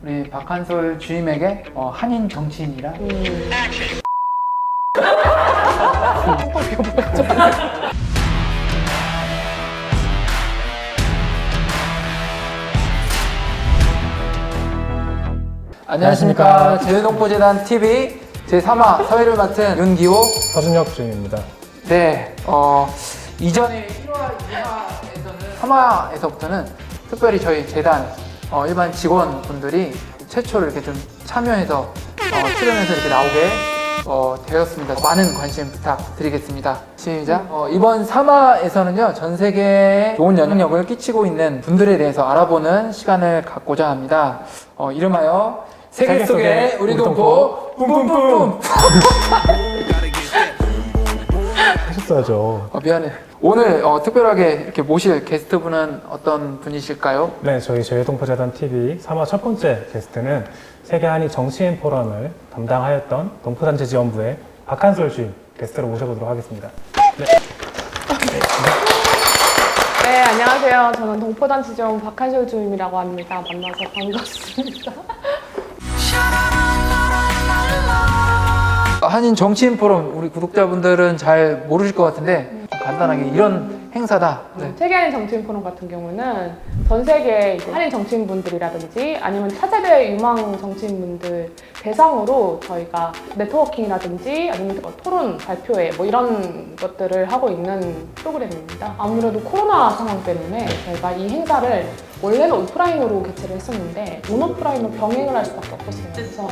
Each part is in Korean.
우리 박한솔 주임에게 한인 정치인이라 안녕하십니까. 재외동포재단 TV 제3화 사회를 맡은 윤기호 서준혁 주임입니다. 네, 이전에 1화, 2화에서는 3화에서부터는 특별히 저희 재단 일반 직원분들이 최초로 이렇게 좀 참여해서 출연해서 이렇게 나오게 되었습니다. 많은 관심 부탁드리겠습니다. 시작. 이번 3화에서는요, 전 세계에 좋은 영향력을 끼치고 있는 분들에 대해서 알아보는 시간을 갖고자 합니다. 이름하여 세계 속의 우리 동포 뿜뿜뿜. 하셨어야죠. 미안해. 오늘 특별하게 이렇게 모실 게스트분은 어떤 분이실까요? 네, 저희 재외동포재단 TV 3화 첫 번째 게스트는 세계 한인 정치인 포럼을 담당하였던 동포단체지원부의 박한솔 주임 게스트로 모셔보도록 하겠습니다. 네, 안녕하세요. 저는 동포단체지원부 박한솔 주임이라고 합니다. 만나서 반갑습니다. 한인 정치인 포럼 우리 구독자분들은 잘 모르실 것 같은데 좀 간단하게 이런 행사다. 네. 세계 한인 정치인 포럼 같은 경우는 전 세계 이제 한인 정치인분들이라든지 아니면 차세대 유망 정치인분들 대상으로 저희가 네트워킹이라든지 아니면 토론 발표회 뭐 이런 것들을 하고 있는 프로그램입니다. 아무래도 코로나 상황 때문에 저희가 이 행사를 원래는 오프라인으로 개최를 했었는데 논오프라인으로 병행을 할 수밖에 없었어요. 그래서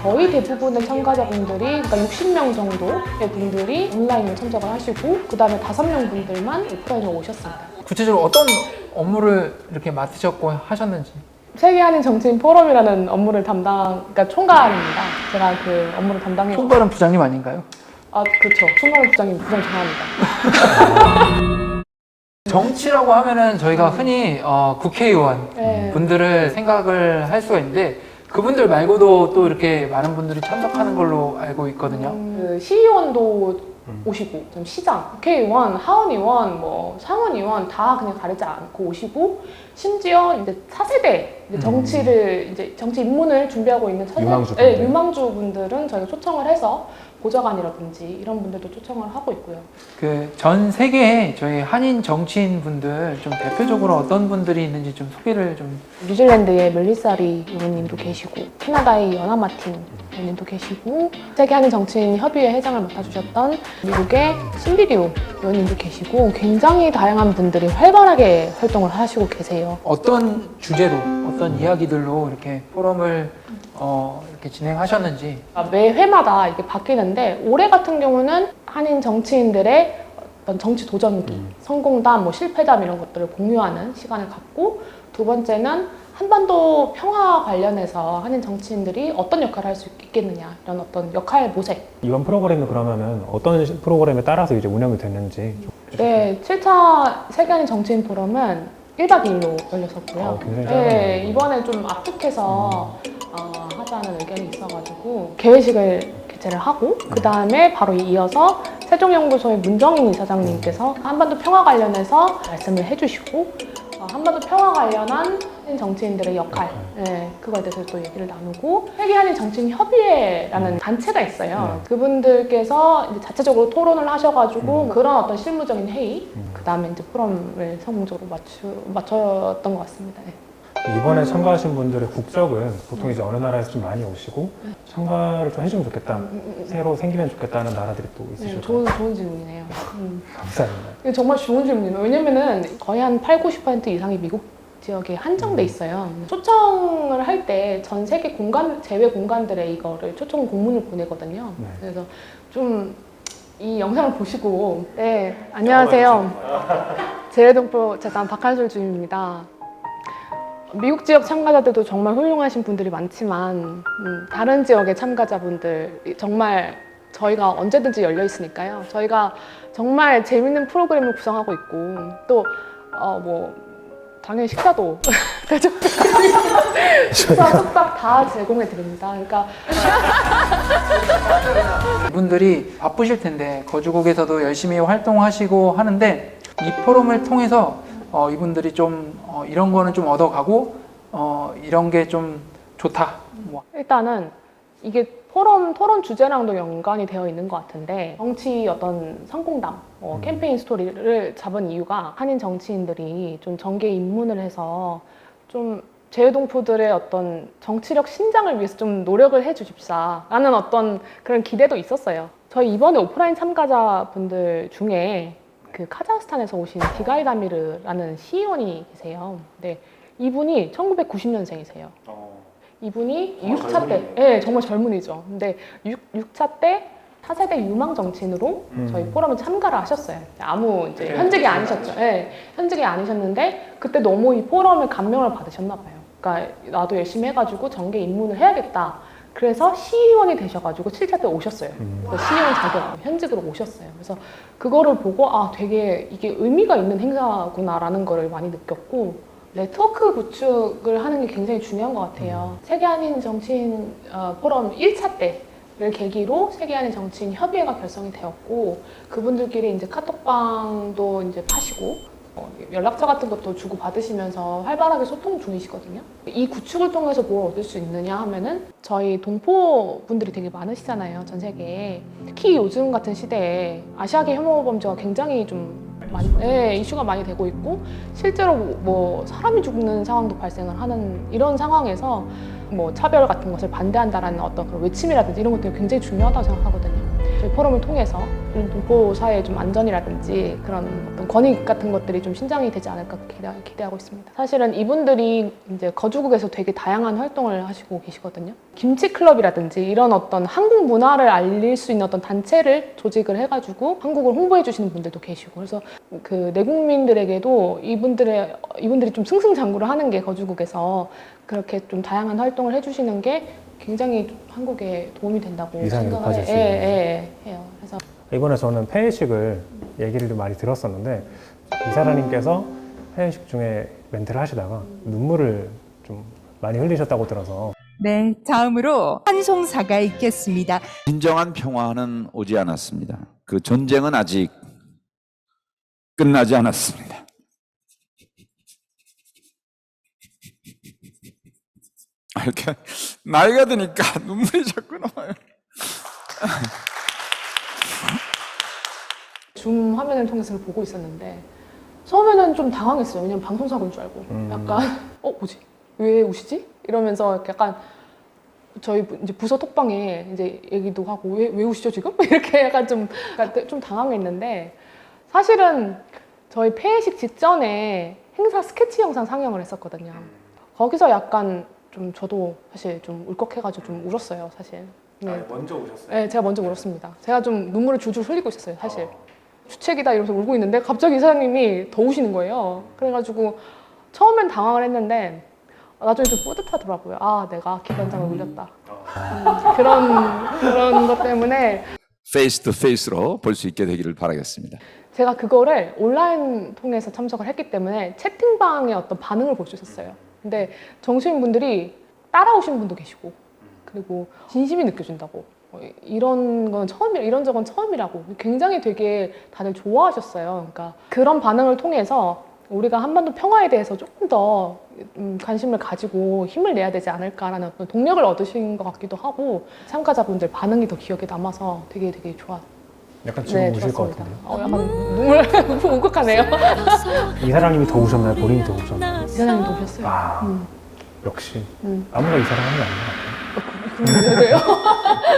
거의 대부분의 참가자분들이 그러니까 60명 정도의 분들이 온라인으로 참석을 하시고 그 다음에 5명 분들만 오프라인으로 오셨습니다. 구체적으로 어떤 업무를 이렇게 맡으셨고 하셨는지. 세계 한인 정치인 포럼이라는 업무를 그러니까 총괄입니다. 제가 그 업무를 담당해. 총괄은 부장님 아닌가요? 아, 그렇죠. 총괄은 부장님 부장 정합니다. 정치라고 하면은 저희가 흔히 국회의원 네. 분들을 생각을 할 수가 있는데 그분들 말고도 또 이렇게 많은 분들이 참석하는 걸로 알고 있거든요. 그 시의원도 오시고, 좀 시장, 국회의원, 하원의원, 뭐 상원의원 다 그냥 가리지 않고 오시고, 심지어 이제 차세대 이제 정치를 이제 정치 입문을 준비하고 있는 유망주분들. 네, 유망주분들은 저희가 초청을 해서 보좌관이라든지 이런 분들도 초청을 하고 있고요. 그 전 세계에 저희 한인 정치인 분들 좀 대표적으로 어떤 분들이 있는지 좀 소개를 좀. 뉴질랜드의 멜리사리 의원님도 계시고 캐나다의 연아 마틴 의원님도 계시고 세계 한인 정치인 협의회 회장을 맡아주셨던 미국의 신비리오 의원님도 계시고 굉장히 다양한 분들이 활발하게 활동을 하시고 계세요. 어떤 주제로 어떤 이야기들로 이렇게 포럼을 이렇게 진행하셨는지. 매 회마다 이게 바뀌는데 올해 같은 경우는 한인 정치인들의 어떤 정치 도전기, 성공담, 뭐 실패담 이런 것들을 공유하는 시간을 갖고 두 번째는 한반도 평화 관련해서 한인 정치인들이 어떤 역할을 할 수 있겠느냐 이런 어떤 역할 모색. 이번 프로그램은 그러면은 어떤 프로그램에 따라서 이제 운영이 됐는지 좀 네, 7차 세계 한인 정치인 포럼은 1박 2일로 열렸었고요. 굉장히 네, 짧네요. 이번에 좀 압축해서 하자는 의견이 있어가지고 개회식을 개최를 하고 그 다음에 바로 이어서 세종연구소의 문정인 이사장님께서 한반도 평화 관련해서 말씀을 해주시고 한반도 평화 관련한 한인 정치인들의 역할 그거에 대해서 또 얘기를 나누고 세계 한인 정치인 협의회라는 단체가 있어요. 그분들께서 이제 자체적으로 토론을 하셔가지고 그런 어떤 실무적인 회의 그 다음에 이제 포럼을 성공적으로 마쳤던 것 같습니다. 네. 이번에 참가하신 분들의 국적은 보통 이제 어느 나라에서 좀 많이 오시고 참가를 좀 해주면 좋겠다, 새로 생기면 좋겠다는 나라들이 또 네, 있으실까요? 좋은 질문이네요. 감사합니다. 이게 정말 좋은 질문이에요. 왜냐면은 거의 한 80~90% 이상이 미국 지역에 한정돼 있어요. 초청을 할 때 전 세계 제외 공간들에 이거를 초청 공문을 보내거든요. 네. 그래서 좀 이 영상을 보시고 안녕하세요. 재외동포재단 박한솔 주임입니다. 미국 지역 참가자들도 정말 훌륭하신 분들이 많지만 다른 지역의 참가자분들 정말 저희가 언제든지 열려 있으니까요. 저희가 정말 재밌는 프로그램을 구성하고 있고 또 뭐 당연히 식사도 식사 숙박 다 제공해 드립니다. 그러니까 이분들이 바쁘실 텐데 거주국에서도 열심히 활동하시고 하는데 이 포럼을 통해서 이분들이 좀 이런 거는 좀 얻어가고 이런 게 좀 좋다. 뭐. 일단은 이게 토론 주제랑도 연관이 되어 있는 것 같은데 정치 어떤 성공담, 캠페인 스토리를 잡은 이유가 한인 정치인들이 좀 정계에 입문을 해서 좀 재외동포들의 어떤 정치력 신장을 위해서 좀 노력을 해주십사 라는 어떤 그런 기대도 있었어요. 저희 이번에 오프라인 참가자분들 중에 그 카자흐스탄에서 오신 디가이다미르라는 시의원이 계세요. 근데 이분이 1990년생이세요. 이분이 6차 때, 네, 정말 젊은이죠. 근데 6차 때 차세대 유망 정치인으로 저희 포럼에 참가를 하셨어요. 아무 이제 현직이 아니셨죠. 네, 현직이 아니셨는데 그때 너무 이 포럼에 감명을 받으셨나 봐요. 그러니까 나도 열심히 해가지고 정계 입문을 해야겠다. 그래서 시의원이 되셔가지고 7차 때 오셨어요. 그래서 시의원 자격 현직으로 오셨어요. 그래서 그거를 보고 아 되게 이게 의미가 있는 행사구나라는 거를 많이 느꼈고 네트워크 구축을 하는 게 굉장히 중요한 것 같아요. 세계 한인 정치인 포럼 1차 때를 계기로 세계 한인 정치인 협의회가 결성이 되었고 그분들끼리 이제 카톡방도 이제 파시고 연락처 같은 것도 주고 받으시면서 활발하게 소통 중이시거든요. 이 구축을 통해서 뭘 얻을 수 있느냐 하면은 저희 동포 분들이 되게 많으시잖아요, 전 세계에. 특히 요즘 같은 시대에 아시아계 혐오 범죄가 굉장히 좀 이슈가 많이 되고 있고 실제로 뭐 사람이 죽는 상황도 발생을 하는 이런 상황에서 뭐 차별 같은 것을 반대한다라는 어떤 그런 외침이라든지 이런 것들이 굉장히 중요하다고 생각하거든요. 저희 포럼을 통해서 이런 동포 사회의 좀 안전이라든지 그런 어떤 권익 같은 것들이 좀 신장이 되지 않을까 기대하고 있습니다. 사실은 이분들이 이제 거주국에서 되게 다양한 활동을 하시고 계시거든요. 김치 클럽이라든지 이런 어떤 한국 문화를 알릴 수 있는 어떤 단체를 조직을 해가지고 한국을 홍보해 주시는 분들도 계시고 그래서 그 내국민들에게도 이분들이 좀 승승장구를 하는 게 거주국에서 그렇게 좀 다양한 활동을 해주시는 게 굉장히 한국에 도움이 된다고 위상이 생각을 높아질 수 있는. 해요. 그래서 이번에 저는 폐회식을 얘기를 좀 많이 들었었는데 이사라님께서 폐회식 중에 멘트를 하시다가 눈물을 좀 많이 흘리셨다고 들어서 네, 다음으로 환송사가 있겠습니다. 진정한 평화는 오지 않았습니다. 그 전쟁은 아직 끝나지 않았습니다. 이렇게 나이가 드니까 눈물이 자꾸 나와요. 줌 화면을 통해서 보고 있었는데 처음에는 좀 당황했어요. 왜냐면 방송사고인 줄 알고 약간 뭐지? 왜 우시지? 이러면서 약간 저희 이제 부서 톡방에 이제 얘기도 하고 왜 우시죠 지금? 이렇게 약간 좀 당황했는데 사실은 저희 폐회식 직전에 행사 스케치 영상 상영을 했었거든요. 거기서 약간 좀 저도 사실 좀 울컥해가지고 좀 울었어요, 사실. 네. 먼저 오셨어요? 네, 제가 먼저 울었습니다. 제가 좀 눈물을 줄줄 흘리고 있었어요, 사실. 주책이다 이러면서 울고 있는데 갑자기 이사장님이 더 우시는 거예요. 그래가지고 처음엔 당황을 했는데 나중에 좀 뿌듯하더라고요. 아, 내가 기관장을 울렸다. 그런 것 때문에 페이스 투 페이스로 볼 수 있게 되기를 바라겠습니다. 제가 그거를 온라인 통해서 참석을 했기 때문에 채팅방의 어떤 반응을 볼 수 있었어요. 근데 정치인분들이 따라오신 분도 계시고 그리고 진심이 느껴진다고 이런 건 처음이라 이런 적은 처음이라고 굉장히 되게 다들 좋아하셨어요. 그러니까 그런 반응을 통해서 우리가 한반도 평화에 대해서 조금 더 관심을 가지고 힘을 내야 되지 않을까라는 어떤 동력을 얻으신 것 같기도 하고 참가자분들 반응이 더 기억에 남아서 되게 좋았어요. 약간 지금 우실 것 좋았습니다. 같은데요? 약간 눈물 울컥하네요. 이사장님이 더 우셨나요? 본인이 더 우셨나요? 이사장님도 오셨어요. 역시 아무나 이사장하는 게 아닌 것 같아요. 그래요?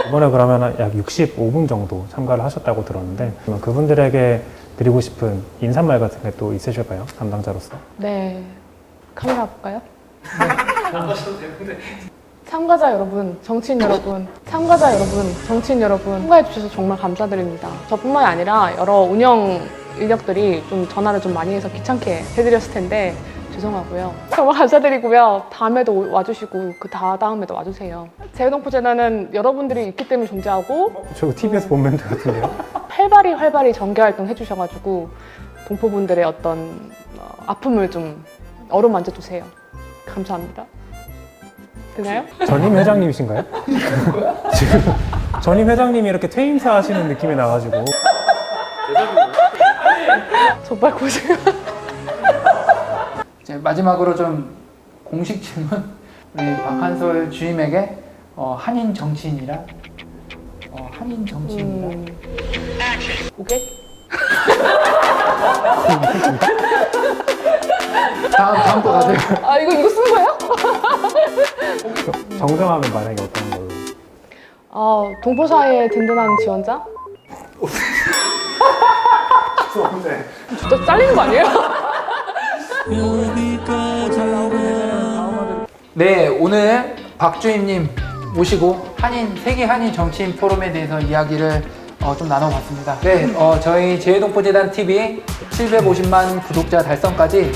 이번에 그러면 약 65분 정도 참가를 하셨다고 들었는데 그러면 그분들에게 드리고 싶은 인사말 같은 게 또 있으실까요? 담당자로서. 네. 카메라 볼까요? 참가자 여러분, 정치인 여러분, 참가해 주셔서 정말 감사드립니다. 저뿐만이 아니라 여러 운영 인력들이 좀 전화를 좀 많이 해서 귀찮게 해드렸을 텐데 죄송하고요. 정말 감사드리고요. 다음에도 와주시고 그 다음에도 와주세요. 재외동포재단은 여러분들이 있기 때문에 존재하고 저 TV에서 본 멘트 같은데요? 활발히 정계활동 해주셔가지고 동포분들의 어떤 아픔을 좀 어루만져 주세요. 감사합니다. 되나요? 전임 회장님이신가요? 지금 전임 회장님이 이렇게 퇴임사 하시는 느낌이 나가지고 정말 고생. 이제 마지막으로 좀 공식 질문 우리 박한솔 주임에게 한인 정치인이란 고객? 다음 거 가세요. 아 이거 쓴 거예요? 정정하면 만약에 어떤 걸로? 동포사회의 든든한 지원자? 진짜 잘리는 거 아니에요? 네, 오늘 박주임님 모시고 세계 한인 정치인 포럼에 대해서 이야기를 좀 나눠봤습니다. 네, 저희 재해동포재단 TV 750만 구독자 달성까지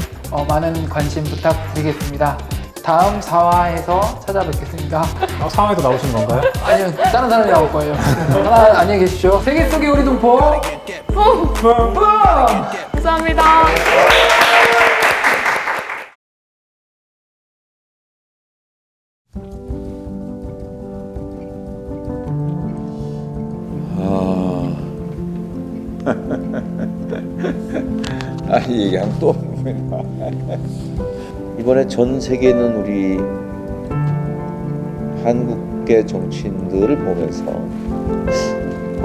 많은 관심 부탁드리겠습니다. 다음 4화에서 찾아뵙겠습니다. 4화에도 나오신 건가요? 아니요, 다른 사람이 나올 거예요. 하나 안녕히 계십시오. 세계 속의 우리 동포. 감사합니다. 아니 얘기하면 또 이번에 전 세계에 있는 우리 한국계 정치인들을 보면서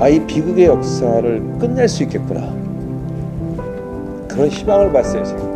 이 비극의 역사를 끝낼 수 있겠구나 그런 희망을 봤어요 제가.